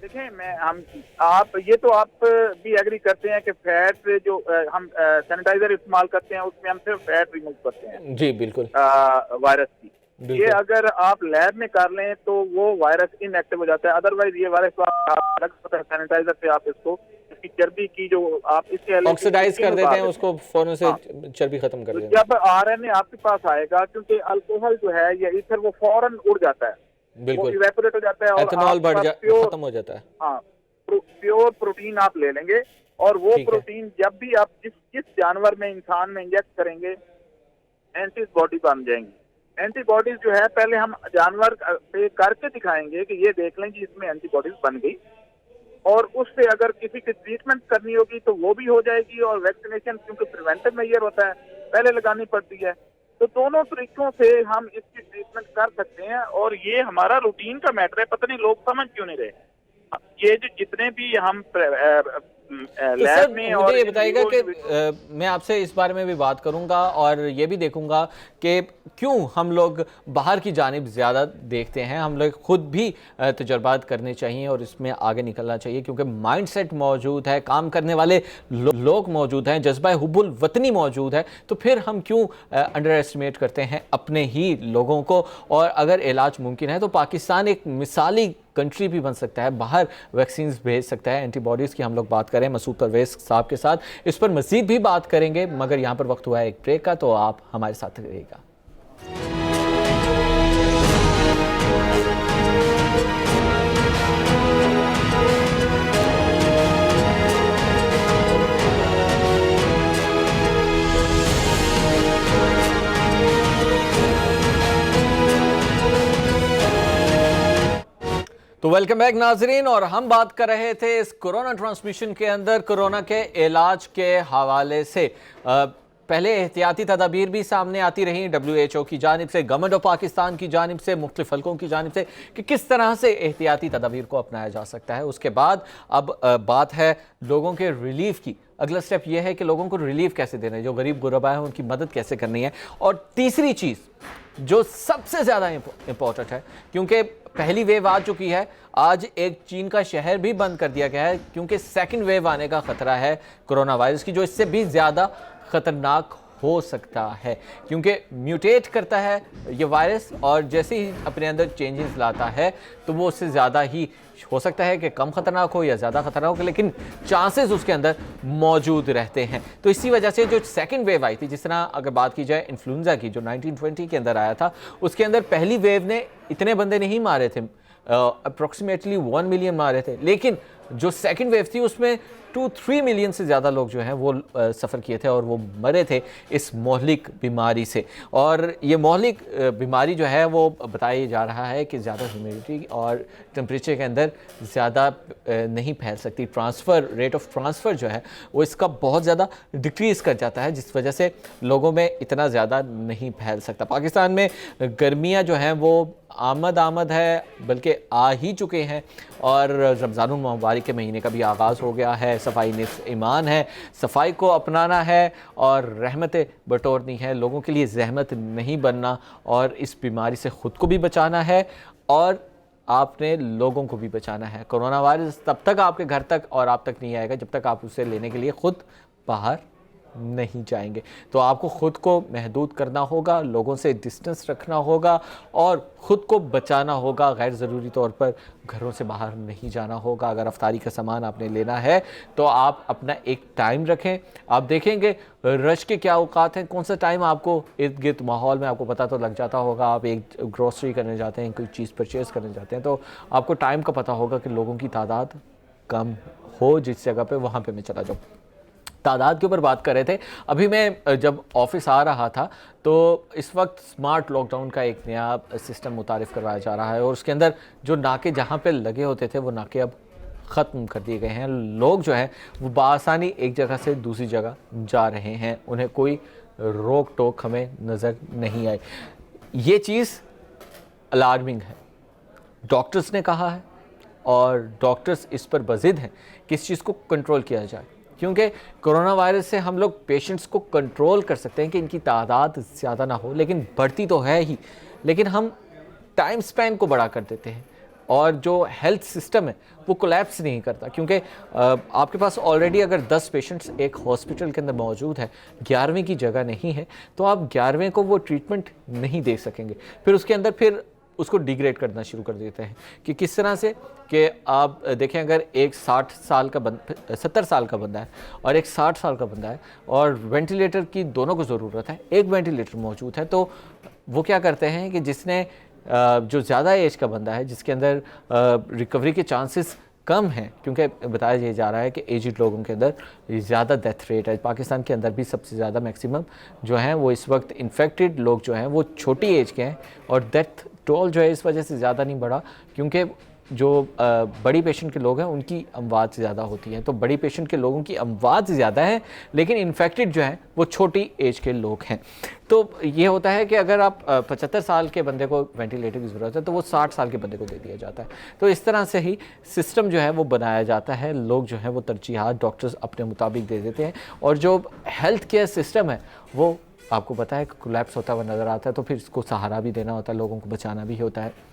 देखिए, आप भी एग्री करते हैं कि फैट जो हम सैनिटाइजर इस्तेमाल करते हैं उसमें हम सिर्फ फैट रिमूव करते हैं जी बिल्कुल वायरस की। ये अगर आप लैब में कर लें तो वो वायरस इनएक्टिव हो जाता है। अदरवाइज ये वायरस तो आप अलग सैनिटाइजर से आप इसकी चर्बी की जो आप इसके ऑक्सीडाइज कर देते हैं उसको, फौरन से चर्बी खत्म कर देते हैं। जब आरएनए आपके पास आएगा, क्योंकि अल्कोहल जो है या ईथर वो फौरन उड़ जाता है, बिल्कुल इवेपोरेट हो जाता है और एथेनॉल खत्म हो जाता है। हाँ, प्योर प्रोटीन आप ले लेंगे और वो प्रोटीन जब भी आप जिस जानवर में, इंसान में इंजेक्ट करेंगे, एंटीबॉडी बन जाएंगी। एंटीबॉडीज जो है पहले हम जानवर पे करके दिखाएंगे कि ये देख लें कि इसमें एंटीबॉडीज बन गई, और उससे अगर किसी की ट्रीटमेंट करनी होगी तो वो भी हो जाएगी। और वैक्सीनेशन क्योंकि प्रिवेंटिव मेजर होता है, पहले लगानी पड़ती है, तो दोनों तरीकों से हम इसकी ट्रीटमेंट कर सकते हैं। और ये हमारा रूटीन का मैटर है, पता नहीं लोग समझ क्यों नहीं रहे। ये जो जितने भी हम तो लैब सर में मुझे और ये इन बताइएगा वीवो कि मैं आपसे इस बारे में भी बात करूंगा और ये भी देखूंगा कि क्यों हम लोग बाहर की जानिब ज़्यादा देखते हैं। हम लोग खुद भी तजर्बात करने चाहिए और इसमें आगे निकलना चाहिए, क्योंकि माइंडसेट मौजूद है, काम करने वाले लोग मौजूद हैं, जज्बा हुब्बुल वतनी मौजूद है, तो फिर हम क्यों अंडर एस्टिमेट करते हैं अपने ही लोगों को। और अगर इलाज मुमकिन है तो पाकिस्तान एक मिसाली कंट्री भी बन सकता है, बाहर वैक्सीन भेज सकता है। एंटीबॉडीज़ की हम लोग बात करें मसूद परवेज साहब के साथ, इस पर मज़ीद भी बात करेंगे, मगर यहाँ पर वक्त हुआ है एक ब्रेक का, तो आप हमारे साथ रहिएगा। तो वेलकम बैक नाजरीन, और हम बात कर रहे थे इस कोरोना ट्रांसमिशन के अंदर कोरोना के इलाज के हवाले से। पहले एहतियाती तदाबीर भी सामने आती रही WHO की जानिब से, गवर्नमेंट ऑफ पाकिस्तान की जानिब से, मुख्तलिफ हल्कों की जानिब से, कि किस तरह से एहतियाती तदाबीर को अपनाया जा सकता है। उसके बाद अब बात है लोगों के रिलीफ की। अगला स्टेप यह है कि लोगों को रिलीफ कैसे देना है, जो गरीब गुरबा है उनकी मदद कैसे करनी है। और तीसरी चीज़ जो सबसे ज़्यादा इम्पोर्टेंट है, क्योंकि पहली वेव आ चुकी है, आज एक चीन का शहर भी बंद कर दिया गया है, क्योंकि सेकंड वेव आने का खतरा है कोरोना वायरस की, जो इससे भी ज़्यादा ख़तरनाक हो सकता है, क्योंकि म्यूटेट करता है ये वायरस, और जैसे ही अपने अंदर चेंजेस लाता है तो वो उससे ज़्यादा ही हो सकता है कि कम ख़तरनाक हो या ज़्यादा ख़तरनाक हो, लेकिन चांसेस उसके अंदर मौजूद रहते हैं। तो इसी वजह से जो सेकंड वेव आई थी, जिस तरह अगर बात की जाए इन्फ्लुएंजा की, जो 1920 के अंदर आया था, उसके अंदर पहली वेव ने इतने बंदे नहीं मारे थे, अप्रॉक्सीमेटली 1 मिलियन मारे थे, लेकिन जो सेकंड वेव थी उसमें 2-3 मिलियन से ज़्यादा लोग जो हैं वो सफ़र किए थे और वो मरे थे इस मोहलिक बीमारी से। और ये मोहलिक बीमारी जो है वो बताया जा रहा है कि ज़्यादा ह्यूमिडिटी और टेम्परेचर के अंदर ज़्यादा नहीं फैल सकती। रेट ऑफ ट्रांसफ़र जो है वो इसका बहुत ज़्यादा डिक्रीज़ कर जाता है, जिस वजह से लोगों में इतना ज़्यादा नहीं फैल सकता। पाकिस्तान में गर्मियाँ जो हैं वो आमद है, बल्कि आ ही चुके हैं, और रमज़ानुल मुबारक के महीने का भी आगाज़ हो गया है। सफाई निस्फ़ ईमान है, सफाई को अपनाना है और रहमतें बटोरनी है, लोगों के लिए ज़हमत नहीं बनना, और इस बीमारी से ख़ुद को भी बचाना है और आपने लोगों को भी बचाना है। कोरोना वायरस तब तक आपके घर तक और आप तक नहीं आएगा जब तक आप उसे लेने के लिए ख़ुद बाहर नहीं जाएंगे। तो आपको ख़ुद को महदूद करना होगा, लोगों से डिस्टेंस रखना होगा और ख़ुद को बचाना होगा। गैर ज़रूरी तौर पर घरों से बाहर नहीं जाना होगा। अगर अफ्तारी का सामान आपने लेना है तो आप अपना एक टाइम रखें। आप देखेंगे रश के क्या औकात हैं, कौन सा टाइम आपको इर्द गिर्द माहौल में आपको पता तो लग जाता होगा। आप एक ग्रोसरी करने जाते हैं, कोई चीज़ परचेज़ करने जाते हैं, तो आपको टाइम का पता होगा कि लोगों की तादाद कम हो जिस जगह पे, वहाँ पे मैं चला जाऊँ। तादाद के ऊपर बात कर रहे थे। अभी मैं जब ऑफिस आ रहा था तो इस वक्त स्मार्ट लॉकडाउन का एक नया सिस्टम मुतारिफ़ करवाया जा रहा है, और उसके अंदर जो नाके जहाँ पे लगे होते थे वो नाके अब ख़त्म कर दिए गए हैं। लोग जो हैं वो बासानी एक जगह से दूसरी जगह जा रहे हैं, उन्हें कोई रोक टोक हमें नज़र नहीं आई। ये चीज़ अलार्मिंग है। डॉक्टर्स ने कहा है और डॉक्टर्स इस पर बज़िद हैं कि इस चीज़ को कंट्रोल किया जाए, क्योंकि कोरोना वायरस से हम लोग पेशेंट्स को कंट्रोल कर सकते हैं कि इनकी तादाद ज़्यादा ना हो, लेकिन बढ़ती तो है ही, लेकिन हम टाइम स्पैन को बड़ा कर देते हैं और जो हेल्थ सिस्टम है वो कोलैप्स नहीं करता। क्योंकि आपके पास ऑलरेडी अगर 10 पेशेंट्स एक हॉस्पिटल के अंदर मौजूद है, 11वें की जगह नहीं है, तो आप 11वें को वो ट्रीटमेंट नहीं दे सकेंगे। फिर उसके अंदर फिर उसको डिग्रेड करना शुरू कर देते हैं कि किस तरह से, कि आप देखें अगर एक 70 साल का बंदा है और एक 60 साल का बंदा है और वेंटिलेटर की दोनों को ज़रूरत है, एक वेंटिलेटर मौजूद है, तो वो क्या करते हैं कि जिसने जो ज़्यादा एज का बंदा है, जिसके अंदर रिकवरी के चांसेस कम हैं, क्योंकि बताया जा रहा है कि एजिड लोगों के अंदर ज़्यादा डेथ रेट है। पाकिस्तान के अंदर भी सबसे ज़्यादा मैक्सिमम जो हैं वो इस वक्त इन्फेक्टेड लोग जो हैं वो छोटी एज के हैं, और डेथ टोल जो है इस वजह से ज़्यादा नहीं बढ़ा, क्योंकि जो बड़ी पेशेंट के लोग हैं उनकी अमवात ज़्यादा होती हैं। तो बड़ी पेशेंट के लोगों की अमवात ज़्यादा है, लेकिन इन्फेक्टेड जो हैं वो छोटी एज के लोग हैं। तो ये होता है कि अगर आप 75 साल के बंदे को वेंटिलेटर की ज़रूरत है तो वो 60 साल के बंदे को दे दिया जाता है। तो इस तरह से ही सिस्टम जो है वो बनाया जाता है। लोग जो है वो तरजीहात डॉक्टर्स अपने मुताबिक दे देते हैं, और जो हेल्थ केयर सिस्टम है वो आपको पता है कोलैप्स होता हुआ नज़र आता है। तो फिर इसको सहारा भी देना होता है, लोगों को बचाना भी होता है।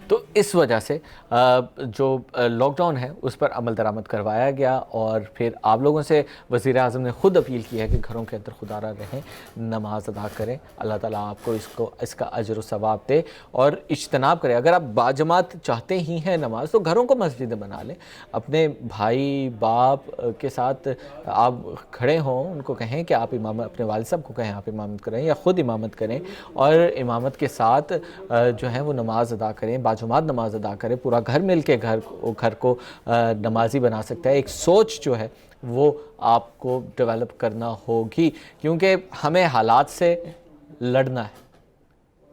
तो इस वजह से जो लॉकडाउन है उस पर अमल दरामद करवाया गया, और फिर आप लोगों से वज़ीर आज़म ने ख़ुद अपील की है कि घरों के अंदर खुदारा रहें, नमाज अदा करें, अल्लाह ताला आपको इसका अजर व सवाब दे, और इज्तनाब करें। अगर आप बाजमात चाहते ही हैं नमाज, तो घरों को मस्जिद बना लें। अपने भाई बाप के साथ आप खड़े हों, उनको कहें कि आप इमाम, अपने वालिद साहब को कहें आप इमामत करें या ख़ुद इमामत करें, और इमामत के साथ जो है वो नमाज अदा करें, बाजुमात नमाज अदा करें। पूरा घर मिल के घर को नमाजी बना सकता है। एक सोच जो है वो आपको डेवलप करना होगी, क्योंकि हमें हालात से लड़ना है।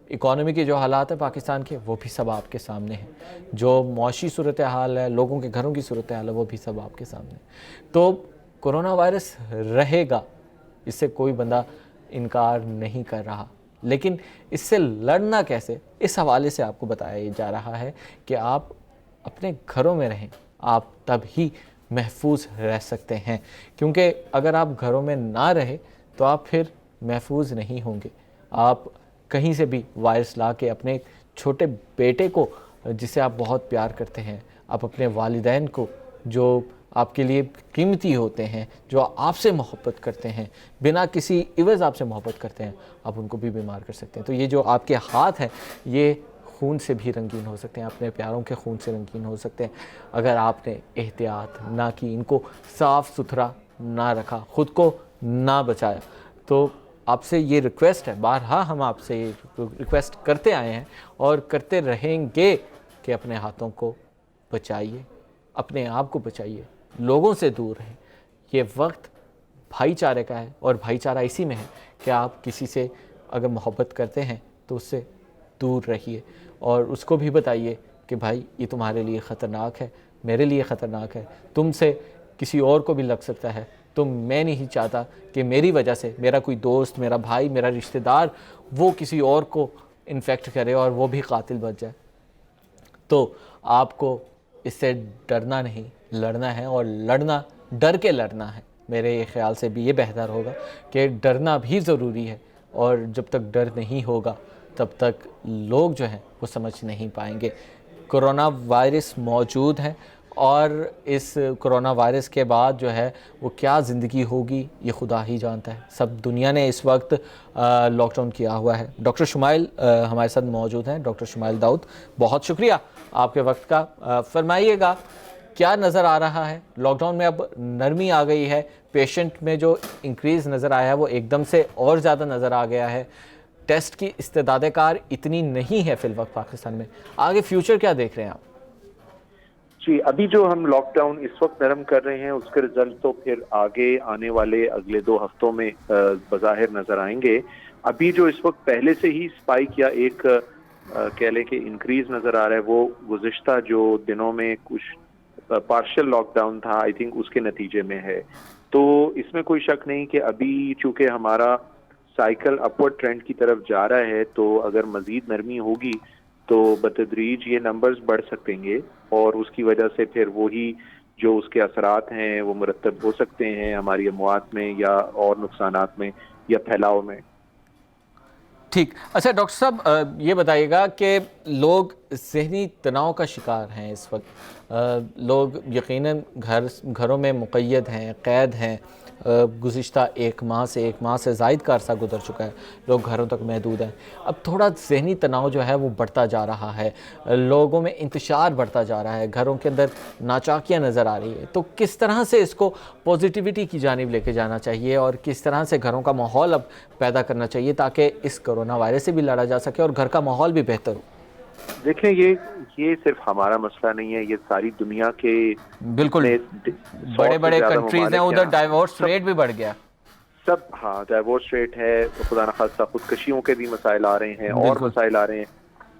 इकॉनमी के जो हालात है पाकिस्तान के, वो भी सब आपके सामने हैं। जो मौशी सूरत हाल है, लोगों के घरों की सूरत हाल है, वो भी सब आपके सामने। तो कोरोना वायरस रहेगा, इससे कोई बंदा इनकार नहीं कर रहा, लेकिन इससे लड़ना कैसे, इस हवाले से आपको बताया जा रहा है कि आप अपने घरों में रहें, आप तब ही महफूज रह सकते हैं। क्योंकि अगर आप घरों में ना रहे तो आप फिर महफूज नहीं होंगे। आप कहीं से भी वायरस ला के अपने छोटे बेटे को, जिसे आप बहुत प्यार करते हैं, आप अपने वालिदैन को, जो आपके लिए कीमती होते हैं, जो आपसे मोहब्बत करते हैं, बिना किसी इवज़ आपसे मोहब्बत करते हैं, आप उनको भी बीमार कर सकते हैं। तो ये जो आपके हाथ हैं, ये खून से भी रंगीन हो सकते हैं, अपने प्यारों के खून से रंगीन हो सकते हैं। अगर आपने एहतियात ना की, इनको साफ़ सुथरा ना रखा, ख़ुद को ना बचाया, तो आपसे ये रिक्वेस्ट है, बारहा हम आपसे ये रिक्वेस्ट करते आए हैं और करते रहेंगे कि अपने हाथों को बचाइए, अपने आप को बचाइए, लोगों से दूर रहें। ये वक्त भाईचारे का है, और भाईचारा इसी में है कि आप किसी से अगर मोहब्बत करते हैं तो उससे दूर रहिए, और उसको भी बताइए कि भाई ये तुम्हारे लिए ख़तरनाक है, मेरे लिए ख़तरनाक है, तुमसे किसी और को भी लग सकता है। तो मैं नहीं चाहता कि मेरी वजह से मेरा कोई दोस्त, मेरा भाई, मेरा रिश्तेदार वो किसी और को इन्फेक्ट करे और वो भी कातिल बन जाए। तो आपको इससे डरना नहीं, लड़ना है, और लड़ना डर के लड़ना है। मेरे ख़्याल से भी ये बेहतर होगा कि डरना भी ज़रूरी है, और जब तक डर नहीं होगा तब तक लोग जो हैं वो समझ नहीं पाएंगे। कोरोना वायरस मौजूद है, और इस कोरोना वायरस के बाद जो है वो क्या ज़िंदगी होगी ये खुदा ही जानता है। सब दुनिया ने इस वक्त लॉकडाउन किया हुआ है। डॉक्टर शुमाइल हमारे साथ मौजूद हैं, डॉक्टर शुमाइल दाऊद, बहुत शुक्रिया आपके वक्त का। फरमाइएगा क्या नज़र आ रहा है लॉकडाउन में? अब नरमी आ गई है, पेशेंट में जो इंक्रीज़ नज़र आया है वो एकदम से और ज़्यादा नज़र आ गया है। टेस्ट की इस्तेदाद कार इतनी नहीं है फिल वक्त पाकिस्तान में। आगे फ्यूचर क्या देख रहे हैं आप? जी, अभी जो हम लॉकडाउन इस वक्त नरम कर रहे हैं उसके रिजल्ट तो फिर आगे आने वाले अगले 2 हफ्तों में बज़ाहिर नजर आएंगे। अभी जो इस वक्त पहले से ही स्पाइक या एक कह लें कि इंक्रीज नजर आ रहा है, वो गुज़िश्ता जो दिनों में कुछ पार्शियल लॉकडाउन था, आई थिंक उसके नतीजे में है। तो इसमें कोई शक नहीं कि अभी चूंकि हमारा साइकिल अपवर्ड ट्रेंड की तरफ जा रहा है, तो अगर मजीद नरमी होगी तो बतदरीज ये नंबर्स बढ़ सकेंगे, और उसकी वजह से फिर वही जो उसके असरात हैं वो मुरतब हो सकते हैं हमारी अमवात में या और नुकसानात में या फैलाव में। ठीक। अच्छा डॉक्टर साहब, ये बताइएगा कि लोग ज़हनी तनाव का शिकार हैं इस वक्त। लोग यकीनन घरों में मुक़य्यद हैं, क़ैद हैं। गुज़िश्ता 1 माह से ज़ायद का अरसा गुजर चुका है, लोग घरों तक महदूद हैं। अब थोड़ा ज़हनी तनाव जो है वो बढ़ता जा रहा है, लोगों में इंतशार बढ़ता जा रहा है, घरों के अंदर नाचाकियाँ नज़र आ रही है। तो किस तरह से इसको पॉजिटिविटी की जानिब लेके जाना चाहिए, और किस तरह से घरों का माहौल अब पैदा करना चाहिए ताकि इस कोरोना वायरस से भी लड़ा जा सके और घर का माहौल भी बेहतर हो? देखें, ये सिर्फ हमारा मसला नहीं है, ये सारी दुनिया के बिल्कुल बड़े बड़े कंट्रीज हैं, उधर डाइवोर्स रेट भी बढ़ गया सब। हाँ, डाइवोर्स रेट है, खुदा न खास्ता खुदकशियों के भी मसाइल आ रहे हैं और मसाइल आ रहे हैं।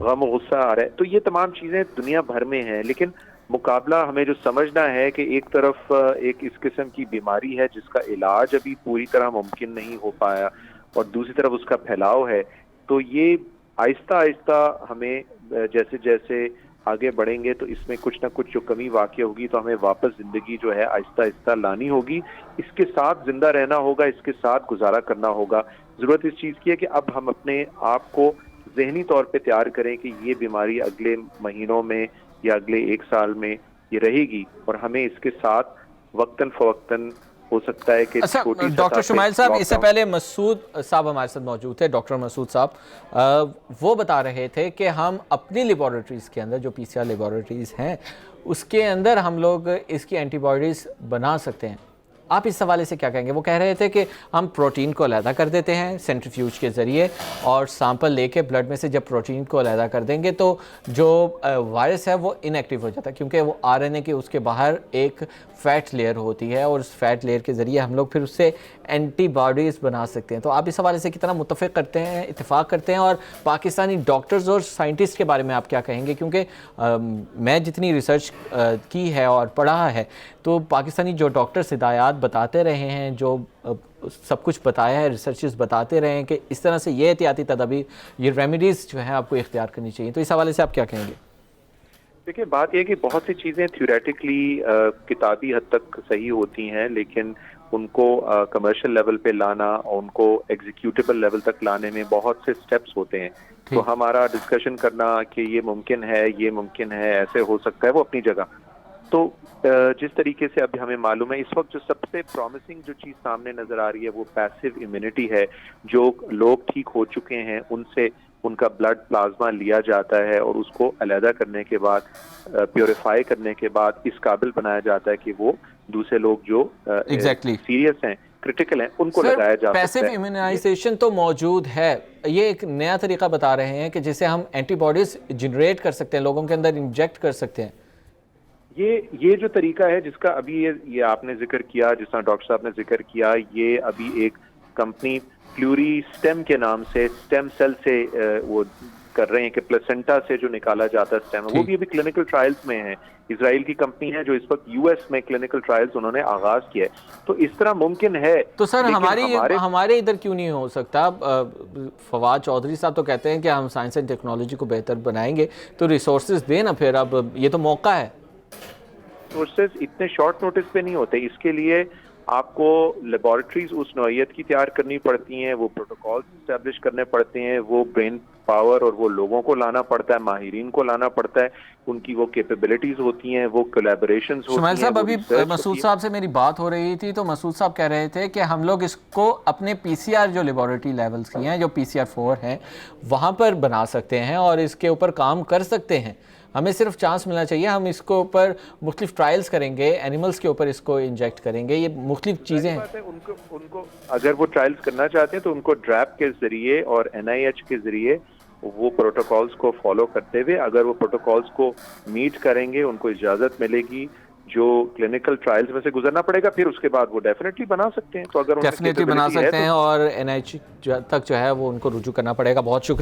गम और गुस्सा आ रहा है। तो ये तमाम चीजें दुनिया भर में हैं, लेकिन मुकाबला हमें जो समझना है कि एक तरफ एक इस किस्म की बीमारी है जिसका इलाज अभी पूरी तरह मुमकिन नहीं हो पाया, और दूसरी तरफ उसका फैलाव है। तो ये आहिस्ता आहिस्ता हमें जैसे जैसे आगे बढ़ेंगे तो इसमें कुछ ना कुछ जो कमी वाक़ई होगी तो हमें वापस जिंदगी जो है आहिस्ता आहिस्ता लानी होगी। इसके साथ जिंदा रहना होगा, इसके साथ गुजारा करना होगा। जरूरत इस चीज़ की है कि अब हम अपने आप को ज़हनी तौर पे तैयार करें कि ये बीमारी अगले महीनों में या अगले 1 साल में ये रहेगी, और हमें इसके साथ वक्तन फवक्तन हो सकता है कि अच्छा, छोटी डॉक्टर शुमाइल साहब, इससे पहले मसूद साहब हमारे साथ मौजूद थे, डॉक्टर मसूद साहब, वो बता रहे थे कि हम अपनी लेबॉरेटरीज़ के अंदर जो पीसीआर लेबॉरेटरीज़ हैं उसके अंदर हम लोग इसकी एंटीबॉडीज़ बना सकते हैं। आप इस हवाले से क्या कहेंगे? वो कह रहे थे कि हम प्रोटीन को अलहदा कर देते हैं सेंट्रीफ्यूज के ज़रिए, और सैंपल लेके ब्लड में से जब प्रोटीन को अलहदा कर देंगे तो जो वायरस है वो इनएक्टिव हो जाता है, क्योंकि वो आरएनए के उसके बाहर एक फ़ैट लेयर होती है, और उस फैट लेयर के ज़रिए हम लोग फिर उससे एंटीबॉडीज़ बना सकते हैं। तो आप इस हवाले से कितना मुत्तफ़िक़ करते हैं, इत्तेफाक करते हैं, और पाकिस्तानी डॉक्टर्स और साइंटिस्ट के बारे में आप क्या कहेंगे? क्योंकि मैं जितनी रिसर्च की है और पढ़ा है तो पाकिस्तानी जो डॉक्टर्स हिदायत बताते रहे हैं, जो सब कुछ बताया है, रिसर्चर्स बताते रहे हैं कि इस तरह से ये एहतियाती तदाबीर, ये रेमेडीज़ जो है आपको इख्तियार करनी चाहिए। तो इस हवाले से आप क्या कहेंगे? देखिए, बात यह कि बहुत सी चीज़ें थ्योरेटिकली किताबी हद तक सही होती हैं, लेकिन उनको कमर्शियल लेवल पे लाना और उनको एग्जीक्यूटेबल लेवल तक लाने में बहुत से स्टेप्स होते हैं। तो हमारा डिस्कशन करना कि ये मुमकिन है, ऐसे हो सकता है, वो अपनी जगह। तो जिस तरीके से अभी हमें मालूम है, इस वक्त जो सबसे प्रॉमिसिंग जो चीज़ सामने नज़र आ रही है वो पैसिव इम्यूनिटी है। जो लोग ठीक हो चुके हैं उनसे उनका ब्लड प्लाज्मा लिया जाता है और उसको अलहदा करने के बाद, प्योरीफाई करने के बाद इस काबिल बनाया जाता है कि वो दूसरे लोग जो सीरियस हैं, क्रिटिकल हैं, उनको लगाया जा सकता है। पैसिव इम्यूनाइजेशन तो मौजूद है, ये एक नया तरीका बता रहे हैं कि जिसे हम एंटीबॉडीज जनरेट कर सकते हैं, लोगों के अंदर इंजेक्ट कर सकते हैं। ये जो तरीका है जिसका अभी ये आपने जिक्र किया, जिस तरह डॉक्टर साहब ने जिक्र किया, ये अभी एक कंपनी प्लूरी स्टेम के नाम से स्टेम सेल से वो कर रहे हैं कि प्लेसेंटा से जो निकाला जाता है स्टेम, वो भी अभी क्लिनिकल ट्रायल्स में है। इजराइल की कंपनी है जो इस वक्त यूएस में क्लिनिकल ट्रायल्स उन्होंने आगाज किया है। तो इस तरह मुमकिन है। तो सर हमारे इधर क्यों नहीं हो सकता? फवाद चौधरी साहब तो कहते हैं कि हम साइंस एंड टेक्नोलॉजी को बेहतर बनाएंगे, तो रिसोर्सेज दें ना फिर, अब ये तो मौका है। रिसोर्सेज इतने शॉर्ट नोटिस पे नहीं होते, इसके लिए आपको लेबॉरेटरीज उस नौइयत की तैयार करनी पड़ती हैं, वो प्रोटोकॉल्स इस्टेब्लिश करने पड़ते हैं, वो ब्रेन पावर और वो लोगों को लाना पड़ता है, माहिरीन को लाना पड़ता है, उनकी वो कैपेबिलिटीज होती हैं, वो कोलैबोरेशंस होती हैं। शुमाइल साहब, अभी मसूद साहब से मेरी बात हो रही थी तो मसूद साहब कह रहे थे कि हम लोग इसको अपने पीसीआर जो लेबॉरेटरी लेवल्स की हैं, जो पीसीआर 4 हैं, वहाँ पर बना सकते हैं और इसके ऊपर काम कर सकते हैं। हमें सिर्फ चांस मिलना चाहिए, हम इसको ऊपर मुख्तलिफ ट्रायल्स करेंगे, एनिमल्स के ऊपर इसको इंजेक्ट करेंगे, ये मुख्तलिफ चीज़ें हैं। उनको अगर वो ट्रायल्स करना चाहते हैं तो उनको ड्रैप के जरिए और NIH के जरिए वो प्रोटोकॉल्स को फॉलो करते हुए, अगर वो प्रोटोकॉल्स को मीट करेंगे, उनको इजाज़त मिलेगी, जो क्लिनिकल ट्रायल्स में से गुजरना पड़ेगा, फिर उसके बाद वो डेफिनेटली बना सकते हैं। तो अगर डेफिनेटली बना सकते हैं और NIH तक जो है वो उनको रुजू करना पड़ेगा। बहुत शुक्रिया।